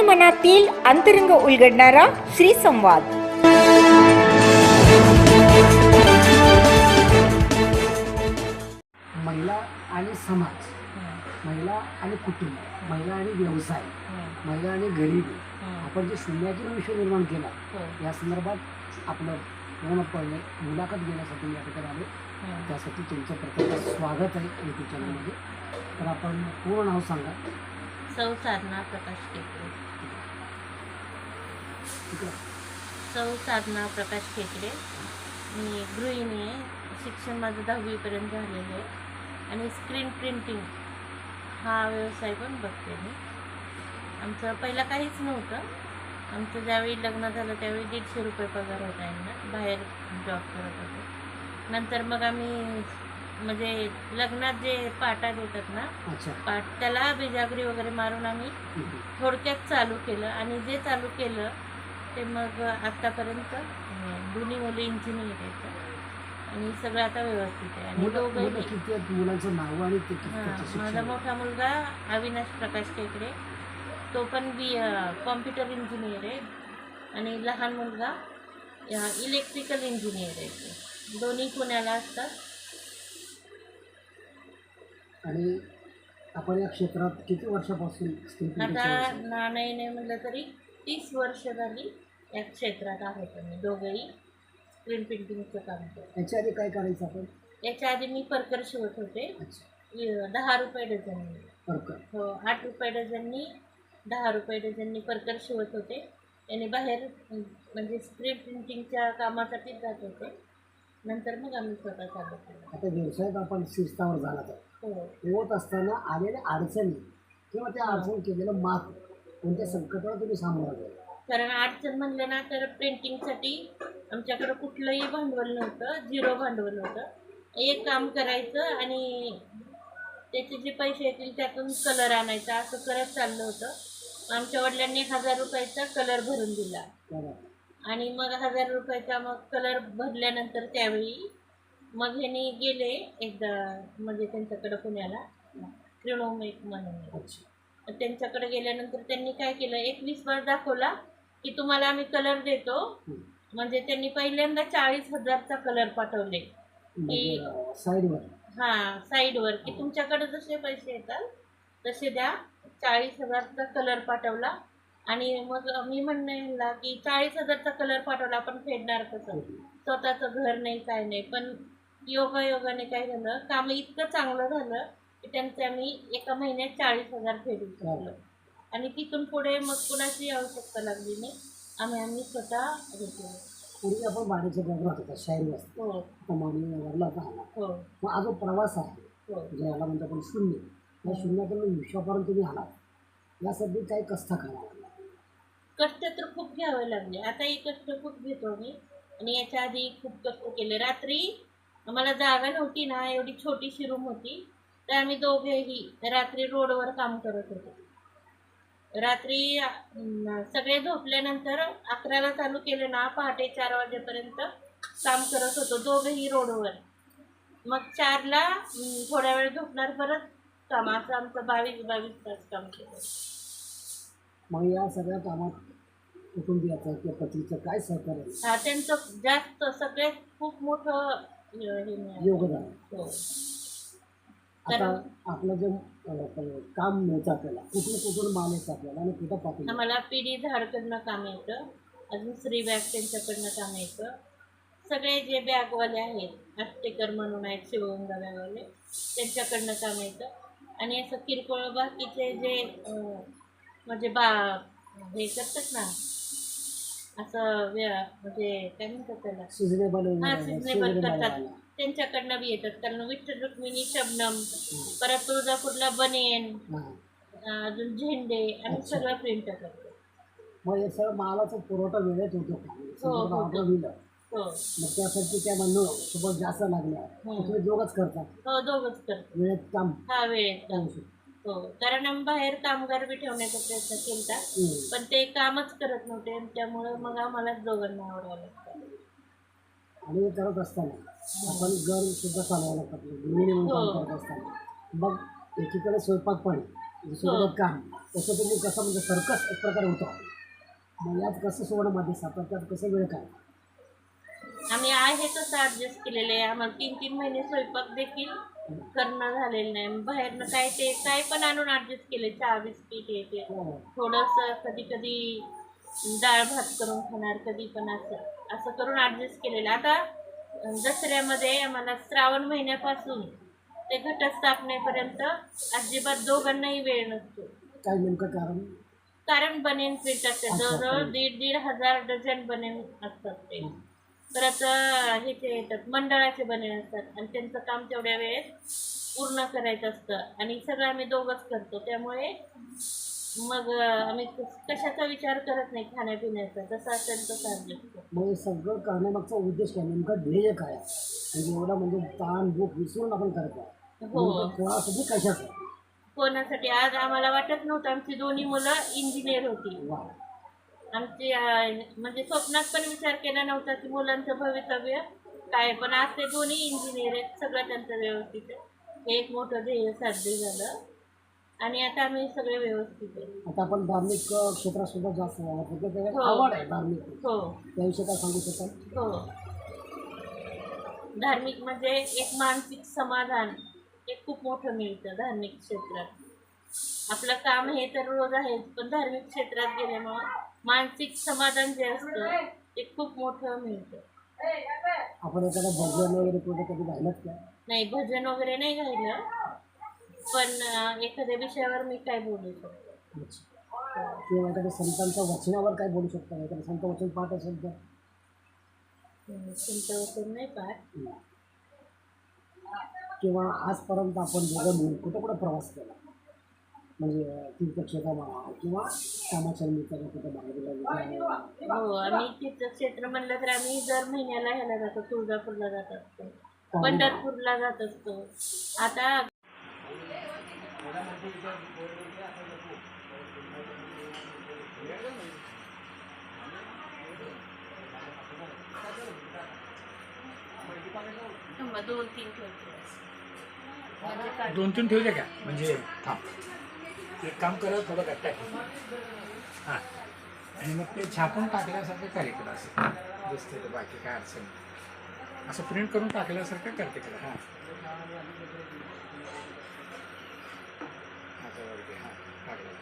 मनातील अंतरंग उलगडणारा श्री संवाद. महिला आणि समाज, महिला आणि कुटुंब, महिला आणि व्यवसाय, महिला आणि गरिबी, आपण जे शून्यातून विषय निर्माण केला या संदर्भात आपलं पूर्णपणे मुलाखत घेण्यासाठी या ठिकाणी आले. त्यासाठी तुमचं प्रथम स्वागत आहे यूट्यूब चॅनलमध्ये. तर आपण पूर्ण नाव सांगा. सौ साधना प्रकाश टेकडे. सौ साधना प्रकाश टेकडे. मी गृहिणी आहे. शिक्षण माझं 10वीपर्यंत झालेलं आहे आणि स्क्रीन प्रिंटिंग हा व्यवसाय पण बघते मी. आमचं पहिलं काहीच नव्हतं. आमचं ज्यावेळी लग्न झालं त्यावेळी 150 रुपये पगार होता यांना, बाहेर जॉब करत होते. नंतर मग आम्ही म्हणजे लग्नात जे पाटा देतात ना, पाट, त्याला बिजागरी वगैरे मारून आम्ही थोडक्यात चालू केलं आणि जे चालू केलं ते मग आत्तापर्यंत दोन्ही मुलं इंजिनियर आहेत आणि सगळं आता व्यवस्थित आहे. आणि मुलांचं नाव आणि माझा मोठा मुलगा अविनाश प्रकाश टेकडे, तो पण कॉम्प्युटर इंजिनियर आहे आणि लहान मुलगा इलेक्ट्रिकल इंजिनियर आहे. दोन्ही पुण्याला असतात. आणि आपण या क्षेत्रात किती वर्षापासून आता नाही म्हटलं तरी 30 वर्ष झाली या क्षेत्रात आहोत आम्ही दोघंही. स्क्रीन प्रिंटिंगचं काम करतो. याच्या आधी काय करायचं आपण? याच्या आधी मी परकर शिवत होते. 10 रुपये डझननी. परकर? हो. 8 रुपये डझननी, 10 रुपये डझननी परकर शिवत होते. आणि बाहेर म्हणजे स्क्रीन प्रिंटिंगच्या कामासाठीच जात होते. नंतर मग आम्ही स्वतः चालू केलं. आता व्यवसायात आपण शिस्तावर झाला तर होत असताना आलेल्या अडचणी किंवा त्या अडचण केलेलं मात, कोणत्या संकटाला तुम्ही सामोरं गेला? कारण अडचण म्हणलं ना तर प्रिंटिंगसाठी आमच्याकडं कुठलंही भांडवल नव्हतं. 0 भांडवल होतं. एक काम करायचं आणि त्याचे जे पैसे येतील त्यातून कलर आणायचा, असं करत चाललं होतं. आमच्या वडिलांनी 1000 रुपयाचा कलर भरून दिला आणि मग 1000 रुपयाचा मग कलर भरल्यानंतर त्यावेळी मग ह्यांनी गेले एकदा म्हणजे त्यांच्याकडं पुण्याला क्रिनोमेक म्हणून. त्यांच्याकडे गेल्यानंतर त्यांनी काय केलं, 21 बार दाखवला की तुम्हाला आम्ही कलर देतो. म्हणजे त्यांनी पहिल्यांदा 40,000चा कलर पाठवले की साईडवर की तुमच्याकडे जसे पैसे येतात तसे द्या. 40,000चा कलर पाठवला आणि मग मी म्हणला की 40,000चा कलर पाठवला आपण फेडणार कसं, स्वतःचं घर नाही काय नाही. पण योगायोगाने काय झालं, काम इतकं चांगलं झालं की त्यांचं आम्ही एका महिन्यात 40,000 फेडू शकलो. आणि तिथून पुढे मग कुणाची आवश्यकता लागली नाही. आम्ही स्वतः घेतलो. पूर्वी आपण भाड्याच्या बरोबर होता शाहीर वाजता. हो. आता मानवीला आला. हो. मग हा जो प्रवास आहे जे याला म्हणतो आपण शून्य, या शून्याकडून विश्वापर्यंत तुम्ही आलात. यासाठी काही कष्ट करावा लागला? कष्ट तर खूप घ्यावे लागले. आताही कष्ट खूप घेतो मी आणि याच्या आधी खूप कष्ट केले. रात्री आम्हाला जागा नव्हती ना, एवढी छोटीशी रूम होती, तर आम्ही दोघेही रात्री रोडवर काम करत होतो. रात्री सगळे झोपल्यानंतर 11ला चालू केलं ना, पहाटे 4 वाजेपर्यंत काम करत होतो दोघेही रोडवर. मग 4ला थोड्या वेळ झोपणार, परत कामाचं आमचं 22 तास काम केलं. मग या सगळ्या कामात कुटुंबियाचं किंवा पतीचं काय सहकार्य? त्यांचं जास्त सगळ्यात खूप मोठं योगदान. हो. आता आपलं जे काम मिळतं आपल्याला, कुठून माल येतं आपल्याला आणि कुठं पाठवलं? आम्हाला पिढी झाडकडनं काम येतं, अजून श्री बॅग त्यांच्याकडनं काम येतं. सगळे जे बॅगवाले आहेत, आष्टेकर म्हणून आहेत शिवगंगा बॅगवाले, त्यांच्याकडनं काम येतं. आणि असं किरकोळ बाकीचे जे म्हणजे हे करतात ना, असं म्हणजे काय म्हणतात त्याला, सिजनेबल करतात, त्यांच्याकडनं बी येतात. कारण विठ्ठल रुक्मिणी शबनम, परत तुळजापूरला बनेन, अजून झेंडे आणि सगळं प्रिंट करतो. मग हे सगळं मालाचा पुरवठा वेळेत होतो. हो. मग त्यासाठी त्या म्हणून सोबत जास्त लागल्या तुम्ही दोघंच करता? हो, दोघंच करतो. वेळेत काम? वेळेत काम. हो, कारण आम्ही बाहेर कामगार बी ठेवण्याचा प्रयत्न केला, पण ते कामच करत नव्हते. त्यामुळं मग आम्हाला दोघांना आवडावं लागतं. आणि हे करत असताना आपण घर सुद्धा चालवावं लागतं. गृहिणी म्हणून काम करत असताना मग एकीकडे स्वयंपाक पाणी दुसरीकडे काम तसं तुम्ही कसं म्हणजे सर्कस एक प्रकारे होतं. मग यात कसं सुवर्ण मध्ये सापडतात, त्यात कसं वेळ काय? आम्ही आहे तसं ॲडजस्ट केलेलं आहे. आम्हाला 3-3 महिने स्वयंपाक देखील करणं झालेलं नाही. बाहेरनं काय पण आणून ॲडजस्ट केले. चहा बिस्किट हे ते. हो. थोडंसं कधी-कधी डाळ भात करून खाणार, कधी पण असं असं करून ॲडजस्ट केलेलं. आता दसऱ्यामध्ये आम्हाला श्रावण महिन्यापासून ते घटस्थापनेपर्यंत अजिबात दोघांनाही वेळ नसतो. काय नेमकं कारण? कारण बनेन प्रिंट असते. अच्छा, जवळजवळ हं. 1,500 डझन बनेन असतात ते. हं. परत ह्याचे येतात मंडळाचे बनेन असतात आणि त्यांचं काम तेवढ्या वेळेत पूर्ण करायचं असतं आणि सगळं आम्ही दोघंच करतो. त्यामुळे मग आम्ही कशाचा विचार करत नाही खाण्यापिण्याचा. जसं असेल तसं adjust करतो. मग हे सगळं करण्यामागचा उद्देश काय, नेमका ध्येय काय आहे? म्हणजे एवढा म्हणजे ताण भूक विसरून आपण करतो. हो. नेमकं कोणासाठी कशाचं? कोणासाठी आज आम्हाला वाटत नव्हतं. आमची दोन्ही मुलं इंजिनियर होती. वा. आमची म्हणजे स्वप्नात पण विचार केला नव्हता की मुलांचं भवितव्य काय. पण आज ते दोन्ही इंजिनियर आहेत. सगळं त्यांचं व्यवस्थित आहे. हे एक मोठं ध्येय साध्य झालं आणि आता आम्ही सगळे व्यवस्थित आहे. आता आपण धार्मिक क्षेत्रात सुद्धा जास्त वावरतो. त्याच्याकडे हो. आवड आहे धार्मिक, हो त्याविषयी काय सांगू शकाल? हो. धार्मिक म्हणजे एक मानसिक समाधान हे खूप मोठं मिळतं धार्मिक क्षेत्रात. आपलं काम हे तर रोज आहेच, पण धार्मिक क्षेत्रात गेल्यामुळं मानसिक समाधान जे असतं ते खूप मोठं मिळतं. आपण एखादा भजन वगैरे कुठे कधी गायलात का? नाही, भजन वगैरे नाही गायलं, पण एखाद्या विषयावर मी काय बोलू शकतो. अच्छा. किंवा एखाद्या संतांच्या वचनावर काय बोलू शकता? एखादं संत वचन पाठ असेल तर? संत वचन नाही पाठ. हं. किंवा आजपर्यंत आपण दोघं मिळून कुठं कुठं प्रवास केला, म्हणजे तीर्थक्षेत्र म्हणा किंवा कामाच्या निमित्तानं कुठं बाहेर गेला? हो, आम्ही तीर्थक्षेत्र म्हणलं तर आम्ही दर महिन्याला ह्याला जातो, तुळजापूरला जात असतो, पंढरपूरला जात असतो. आता थांबा, 2-3 ठेवते. म्हणजे काय? 2-3 ठेवले का म्हणजे थांब एक काम करा थोडं गट्टा हां आणि मग ते छापून टाकल्यासारखं कार्यक्रम असं दिसते तर बाकी काय अडचण नाही. असं प्रिंट करून टाकल्यासारखं करते करा. हां आता वरती हां टाकलं.